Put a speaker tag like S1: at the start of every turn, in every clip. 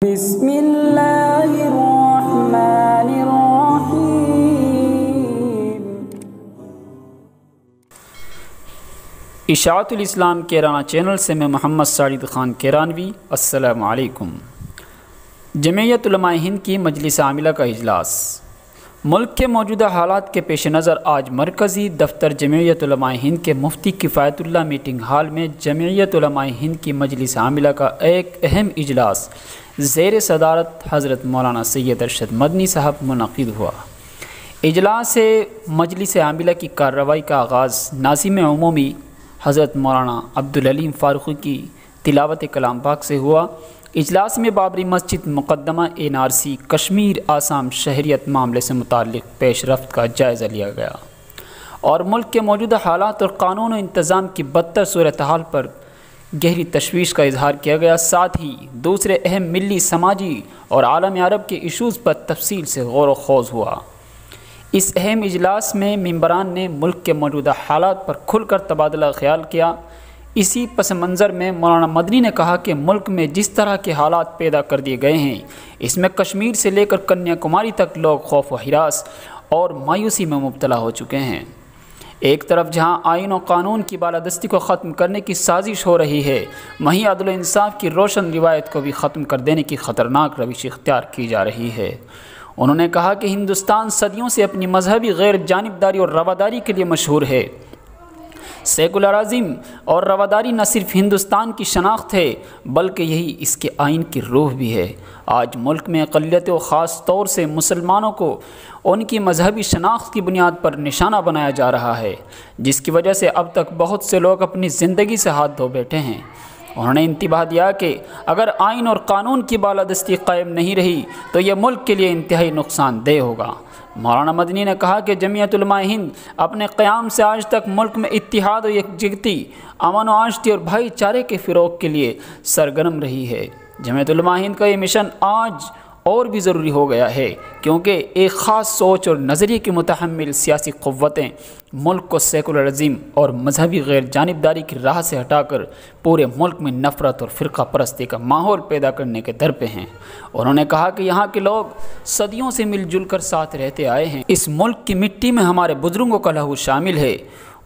S1: بسم اللہ الرحمن الرحیم۔ اشاعت الاسلام کیرانہ چینل سے میں محمد ساجد خان کیرانوی۔ السلام علیکم۔ جمعیت علماء ہند کی مجلس عاملہ کا اجلاس۔ ملک کے موجودہ حالات کے پیش نظر آج مرکزی دفتر جمعیت علماء ہند کے مفتی کفایت اللہ میٹنگ ہال میں جمعیت علماء ہند کی مجلس عاملہ کا ایک اہم اجلاس زیر صدارت حضرت مولانا سید ارشد مدنی صاحب منعقد ہوا۔ اجلاس مجلس عاملہ کی کارروائی کا آغاز ناظم عمومی حضرت مولانا عبدالعلیم فاروقی کی تلاوت کلام پاک سے ہوا۔ اجلاس میں بابری مسجد مقدمہ NRC کشمیر آسام شہریت معاملے سے متعلق پیش رفت کا جائزہ لیا گیا اور ملک کے موجودہ حالات اور قانون و انتظام کی بدتر صورتحال پر گہری تشویش کا اظہار کیا گیا۔ ساتھ ہی دوسرے اہم ملی سماجی اور عالم عرب کے ایشوز پر تفصیل سے غور و خوض ہوا۔ اس اہم اجلاس میں ممبران نے ملک کے موجودہ حالات پر کھل کر تبادلہ خیال کیا۔ اسی پس منظر میں مولانا مدنی نے کہا کہ ملک میں جس طرح کے حالات پیدا کر دیے گئے ہیں، اس میں کشمیر سے لے کر کنیا کماری تک لوگ خوف و ہراس اور مایوسی میں مبتلا ہو چکے ہیں۔ ایک طرف جہاں آئین و قانون کی بالادستی کو ختم کرنے کی سازش ہو رہی ہے، وہیں عدل و انصاف کی روشن روایت کو بھی ختم کر دینے کی خطرناک روش اختیار کی جا رہی ہے۔ انہوں نے کہا کہ ہندوستان صدیوں سے اپنی مذہبی غیر جانبداری اور رواداری کے لیے مشہور ہے۔ سیکولرازم اور رواداری نہ صرف ہندوستان کی شناخت ہے بلکہ یہی اس کے آئین کی روح بھی ہے۔ آج ملک میں اقلیتوں خاص طور سے مسلمانوں کو ان کی مذہبی شناخت کی بنیاد پر نشانہ بنایا جا رہا ہے، جس کی وجہ سے اب تک بہت سے لوگ اپنی زندگی سے ہاتھ دھو بیٹھے ہیں۔ انہوں نے انتباہ دیا کہ اگر آئین اور قانون کی بالادستی قائم نہیں رہی تو یہ ملک کے لیے انتہائی نقصان دہ ہوگا۔ مولانا مدنی نے کہا کہ جمعیت علماء ہند اپنے قیام سے آج تک ملک میں اتحاد و یکجہتی، امن و آشتی اور بھائی چارے کے فروغ کے لیے سرگرم رہی ہے۔ جمعیت علماء ہند کا یہ مشن آج اور بھی ضروری ہو گیا ہے کیونکہ ایک خاص سوچ اور نظریے کی متحمل سیاسی قوتیں ملک کو سیکولرزم اور مذہبی غیر جانبداری کی راہ سے ہٹا کر پورے ملک میں نفرت اور فرقہ پرستی کا ماحول پیدا کرنے کے در پہ ہیں۔ انہوں نے کہا کہ یہاں کے لوگ صدیوں سے مل جل کر ساتھ رہتے آئے ہیں۔ اس ملک کی مٹی میں ہمارے بزرگوں کا لہو شامل ہے،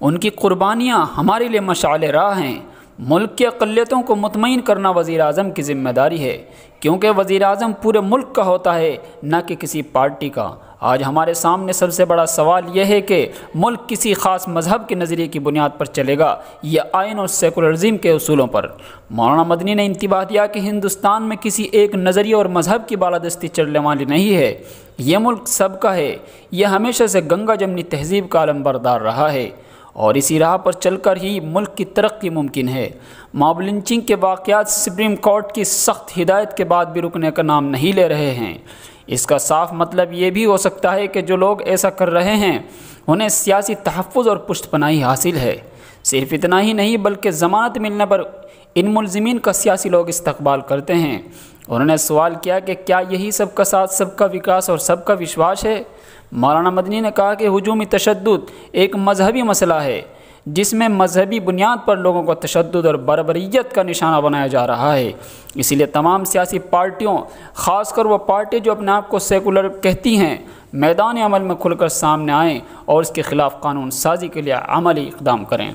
S1: ان کی قربانیاں ہمارے لیے مشعل راہ ہیں۔ ملک کی اقلیتوں کو مطمئن کرنا وزیر اعظم کی ذمہ داری ہے کیونکہ وزیر اعظم پورے ملک کا ہوتا ہے، نہ کہ کسی پارٹی کا۔ آج ہمارے سامنے سب سے بڑا سوال یہ ہے کہ ملک کسی خاص مذہب کے نظریے کی بنیاد پر چلے گا یا آئین اور سیکولرزم کے اصولوں پر۔ مولانا مدنی نے انتباہ دیا کہ ہندوستان میں کسی ایک نظریے اور مذہب کی بالادستی چلنے والی نہیں ہے، یہ ملک سب کا ہے۔ یہ ہمیشہ سے گنگا جمنی تہذیب کا علمبردار رہا ہے اور اسی راہ پر چل کر ہی ملک کی ترقی ممکن ہے۔ ماب لنچنگ کے واقعات سپریم کورٹ کی سخت ہدایت کے بعد بھی رکنے کا نام نہیں لے رہے ہیں۔ اس کا صاف مطلب یہ بھی ہو سکتا ہے کہ جو لوگ ایسا کر رہے ہیں انہیں سیاسی تحفظ اور پشت پناہی حاصل ہے۔ صرف اتنا ہی نہیں بلکہ ضمانت ملنے پر ان ملزمین کا سیاسی لوگ استقبال کرتے ہیں۔ انہوں نے سوال کیا کہ کیا یہی سب کا ساتھ، سب کا وکاس اور سب کا وشواس ہے؟ مولانا مدنی نے کہا کہ ہجومی تشدد ایک مذہبی مسئلہ ہے جس میں مذہبی بنیاد پر لوگوں کو تشدد اور بربریت کا نشانہ بنایا جا رہا ہے۔ اسی لیے تمام سیاسی پارٹیوں، خاص کر وہ پارٹی جو اپنے آپ کو سیکولر کہتی ہیں، میدان عمل میں کھل کر سامنے آئیں اور اس کے خلاف قانون سازی کے لیے عملی اقدام کریں۔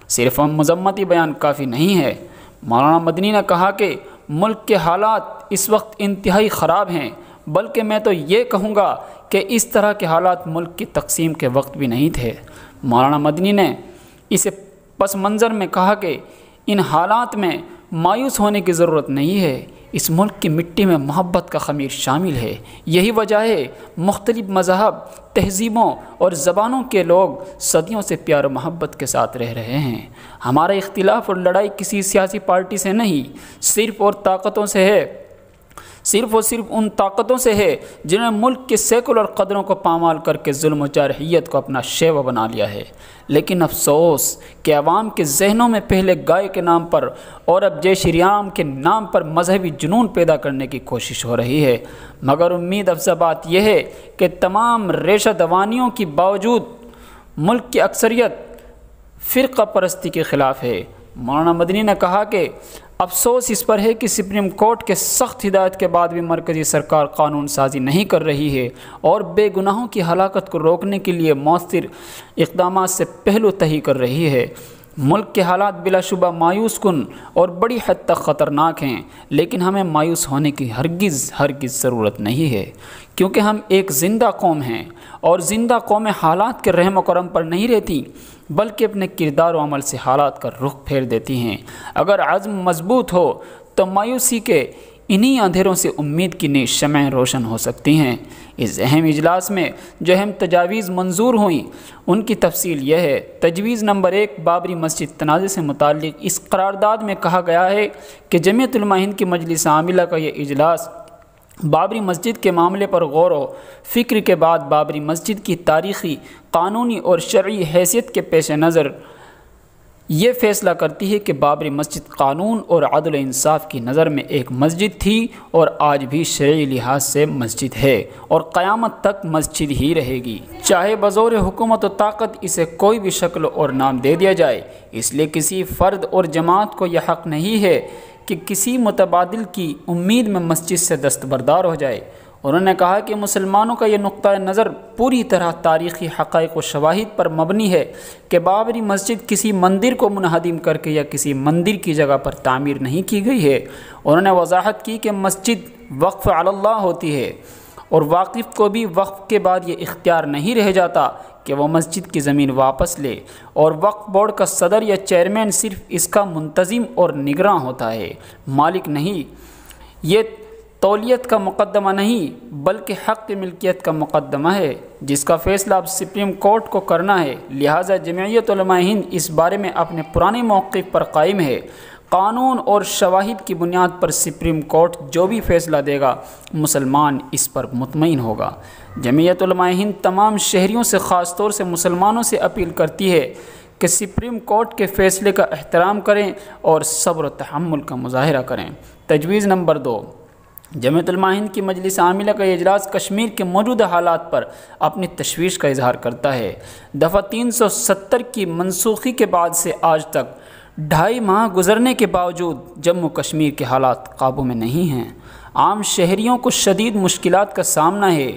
S1: صرف مذمتی بیان کافی نہیں ہے۔ مولانا مدنی نے کہا کہ ملک کے حالات اس وقت انتہائی خراب ہیں، بلکہ میں تو یہ کہوں گا کہ اس طرح کے حالات ملک کی تقسیم کے وقت بھی نہیں تھے۔ مولانا مدنی نے اسے پس منظر میں کہا کہ ان حالات میں مایوس ہونے کی ضرورت نہیں ہے، اس ملک کی مٹی میں محبت کا خمیر شامل ہے۔ یہی وجہ ہے مختلف مذہب، تہذیبوں اور زبانوں کے لوگ صدیوں سے پیار و محبت کے ساتھ رہ رہے ہیں۔ ہمارا اختلاف اور لڑائی کسی سیاسی پارٹی سے نہیں، صرف اور صرف ان طاقتوں سے ہے جنہوں نے ملک کے سیکولر قدروں کو پامال کر کے ظلم و جارحیت کو اپنا شیوا بنا لیا ہے۔ لیکن افسوس کہ عوام کے ذہنوں میں پہلے گائے کے نام پر اور اب جے شری رام کے نام پر مذہبی جنون پیدا کرنے کی کوشش ہو رہی ہے۔ مگر امید افزا بات یہ ہے کہ تمام ریشہ دوانیوں کے باوجود ملک کی اکثریت فرقہ پرستی کے خلاف ہے۔ مولانا مدنی نے کہا کہ افسوس اس پر ہے کہ سپریم کورٹ کے سخت ہدایت کے بعد بھی مرکزی سرکار قانون سازی نہیں کر رہی ہے اور بے گناہوں کی ہلاکت کو روکنے کے لیے مؤثر اقدامات سے پہلو تہی کر رہی ہے۔ ملک کے حالات بلا شبہ مایوس کن اور بڑی حد تک خطرناک ہیں، لیکن ہمیں مایوس ہونے کی ہرگز ضرورت نہیں ہے، کیونکہ ہم ایک زندہ قوم ہیں، اور زندہ قومیں حالات کے رحم و کرم پر نہیں رہتی بلکہ اپنے کردار و عمل سے حالات کا رخ پھیر دیتی ہیں۔ اگر عزم مضبوط ہو تو مایوسی کے انہی اندھیروں سے امید کی نئی شمعیں روشن ہو سکتی ہیں۔ اس اہم اجلاس میں جو اہم تجاویز منظور ہوئیں ان کی تفصیل یہ ہے۔ تجویز نمبر 1، بابری مسجد تنازع سے متعلق اس قرارداد میں کہا گیا ہے کہ جمعیت علماء ہند کی مجلس عاملہ کا یہ اجلاس بابری مسجد کے معاملے پر غور و فکر کے بعد بابری مسجد کی تاریخی، قانونی اور شرعی حیثیت کے پیش نظر یہ فیصلہ کرتی ہے کہ بابری مسجد قانون اور عدل و انصاف کی نظر میں ایک مسجد تھی اور آج بھی شرعی لحاظ سے مسجد ہے اور قیامت تک مسجد ہی رہے گی، چاہے بزور حکومت و طاقت اسے کوئی بھی شکل اور نام دے دیا جائے۔ اس لیے کسی فرد اور جماعت کو یہ حق نہیں ہے کہ کسی متبادل کی امید میں مسجد سے دستبردار ہو جائے۔ انہوں نے کہا کہ مسلمانوں کا یہ نقطہ نظر پوری طرح تاریخی حقائق و شواہد پر مبنی ہے کہ بابری مسجد کسی مندر کو منہدم کر کے یا کسی مندر کی جگہ پر تعمیر نہیں کی گئی ہے۔ انہوں نے وضاحت کی کہ مسجد وقف علی اللہ ہوتی ہے اور واقف کو بھی وقف کے بعد یہ اختیار نہیں رہ جاتا کہ وہ مسجد کی زمین واپس لے، اور وقف بورڈ کا صدر یا چیئرمین صرف اس کا منتظم اور نگراں ہوتا ہے، مالک نہیں۔ یہ تولیت کا مقدمہ نہیں بلکہ حق ملکیت کا مقدمہ ہے جس کا فیصلہ اب سپریم کورٹ کو کرنا ہے، لہٰذا جمعیت علماء ہند اس بارے میں اپنے پرانے موقف پر قائم ہے۔ قانون اور شواہد کی بنیاد پر سپریم کورٹ جو بھی فیصلہ دے گا مسلمان اس پر مطمئن ہوگا۔ جمعیت علماء ہند تمام شہریوں سے، خاص طور سے مسلمانوں سے اپیل کرتی ہے کہ سپریم کورٹ کے فیصلے کا احترام کریں اور صبر و تحمل کا مظاہرہ کریں۔ تجویز نمبر 2، جمعیت علماء ہند کی مجلس عاملہ کا یہ اجلاس کشمیر کے موجودہ حالات پر اپنی تشویش کا اظہار کرتا ہے۔ دفعہ 370 کی منسوخی کے بعد سے آج تک 2.5 ماہ گزرنے کے باوجود جموں کشمیر کے حالات قابو میں نہیں ہیں۔ عام شہریوں کو شدید مشکلات کا سامنا ہے،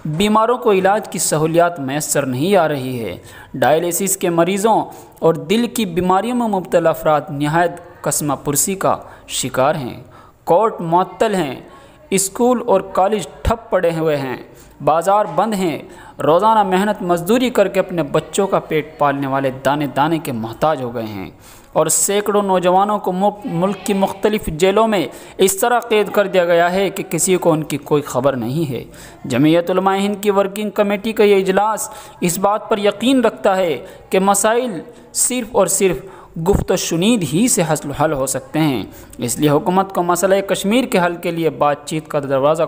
S1: بیماروں کو علاج کی سہولیات میسر نہیں آ رہی ہے، ڈائلیسس کے مریضوں اور دل کی بیماریوں میں مبتلا افراد نہایت قسمہ پرسی کا شکار ہیں، کورٹ معطل ہیں، اسکول اور کالج ٹھپ پڑے ہوئے ہیں، بازار بند ہیں، روزانہ محنت مزدوری کر کے اپنے بچوں کا پیٹ پالنے والے دانے دانے کے محتاج ہو گئے ہیں، اور سینکڑوں نوجوانوں کو ملک کی مختلف جیلوں میں اس طرح قید کر دیا گیا ہے کہ کسی کو ان کی کوئی خبر نہیں ہے۔ جمعیت علماء ہند کی ورکنگ کمیٹی کا یہ اجلاس اس بات پر یقین رکھتا ہے کہ مسائل صرف اور صرف گفت و شنید ہی سے حل ہو سکتے ہیں، اس لیے حکومت کو مسئلہ کشمیر کے حل کے لیے بات چیت کا دروازہ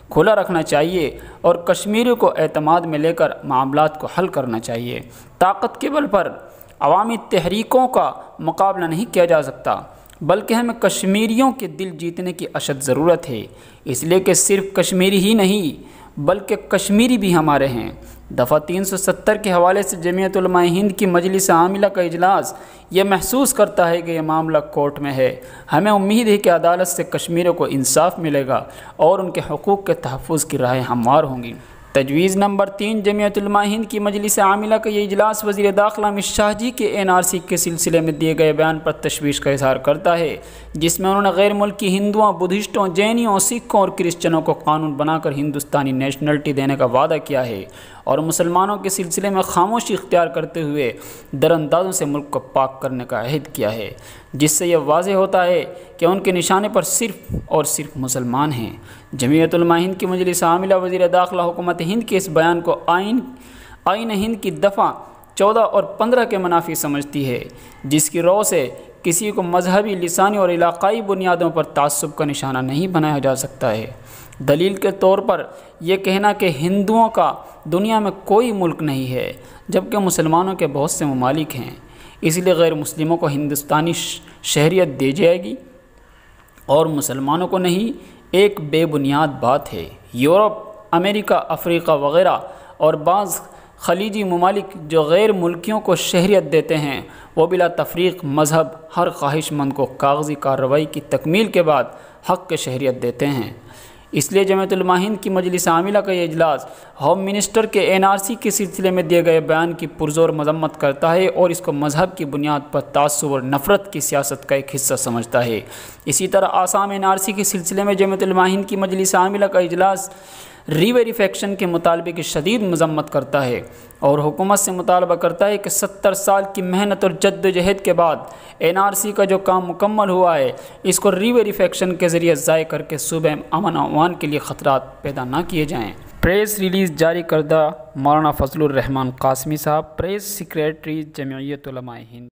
S1: کھلا رکھنا چاہیے اور کشمیریوں کو اعتماد میں لے کر معاملات کو حل کرنا چاہیے۔ طاقت کے بل پر عوامی تحریکوں کا مقابلہ نہیں کیا جا سکتا، بلکہ ہمیں کشمیریوں کے دل جیتنے کی اشد ضرورت ہے، اس لیے کہ صرف کشمیری ہی نہیں بلکہ کشمیری بھی ہمارے ہیں۔ دفعہ 370 کے حوالے سے جمعیت علماء ہند کی مجلس عاملہ کا اجلاس یہ محسوس کرتا ہے کہ یہ معاملہ کورٹ میں ہے۔ ہمیں امید ہے کہ عدالت سے کشمیریوں کو انصاف ملے گا اور ان کے حقوق کے تحفظ کی راہیں ہموار ہوں گی۔ تجویز نمبر 3، جمعیت علماء ہند کی مجلس عاملہ کا یہ اجلاس وزیر داخلہ امت شاہ جی کے NRC کے سلسلے میں دیے گئے بیان پر تشویش کا اظہار کرتا ہے، جس میں انہوں نے غیر ملکی ہندوؤں، بدھسٹوں، جینیوں، سکھوں اور کرسچنوں کو قانون بنا کر ہندوستانی نیشنلٹی دینے کا وعدہ کیا ہے اور مسلمانوں کے سلسلے میں خاموشی اختیار کرتے ہوئے دراندازوں سے ملک کو پاک کرنے کا عہد کیا ہے، جس سے یہ واضح ہوتا ہے کہ ان کے نشانے پر صرف اور صرف مسلمان ہیں۔ جمعیت علماء ہند کی مجلس عاملہ وزیر داخلہ حکومت ہند کے اس بیان کو آئین ہند کی دفعہ 14 اور 15 کے منافی سمجھتی ہے، جس کی رو سے کسی کو مذہبی، لسانی اور علاقائی بنیادوں پر تعصب کا نشانہ نہیں بنایا جا سکتا ہے۔ دلیل کے طور پر یہ کہنا کہ ہندوؤں کا دنیا میں کوئی ملک نہیں ہے جبکہ مسلمانوں کے بہت سے ممالک ہیں، اس لیے غیر مسلموں کو ہندوستانی شہریت دی جائے گی اور مسلمانوں کو نہیں، ایک بے بنیاد بات ہے۔ یورپ، امریکہ، افریقہ وغیرہ اور بعض خلیجی ممالک جو غیر ملکیوں کو شہریت دیتے ہیں وہ بلا تفریق مذہب ہر خواہش مند کو کاغذی کارروائی کی تکمیل کے بعد حق کے شہریت دیتے ہیں۔ اس لیے جمعیت علماء ہند کی مجلس عاملہ کا یہ اجلاس ہوم منسٹر کے NRC کے سلسلے میں دیے گئے بیان کی پرزور مذمت کرتا ہے اور اس کو مذہب کی بنیاد پر تعصب اور نفرت کی سیاست کا ایک حصہ سمجھتا ہے۔ اسی طرح آسام NRC کے سلسلے میں جمعیت علماء ہند کی مجلس عاملہ کا اجلاس ری ویریفیکشن کے مطالبے کی شدید مذمت کرتا ہے اور حکومت سے مطالبہ کرتا ہے کہ 70 سال کی محنت اور جد و جہد کے بعد NRC کا جو کام مکمل ہوا ہے اس کو ری ویریفیکشن کے ذریعے ضائع کر کے صوبہ امن و امان کے لیے خطرات پیدا نہ کیے جائیں۔ پریس ریلیز جاری کردہ مولانا فضل الرحمان قاسمی صاحب، پریس سیکریٹری جمعیت علماء ہند۔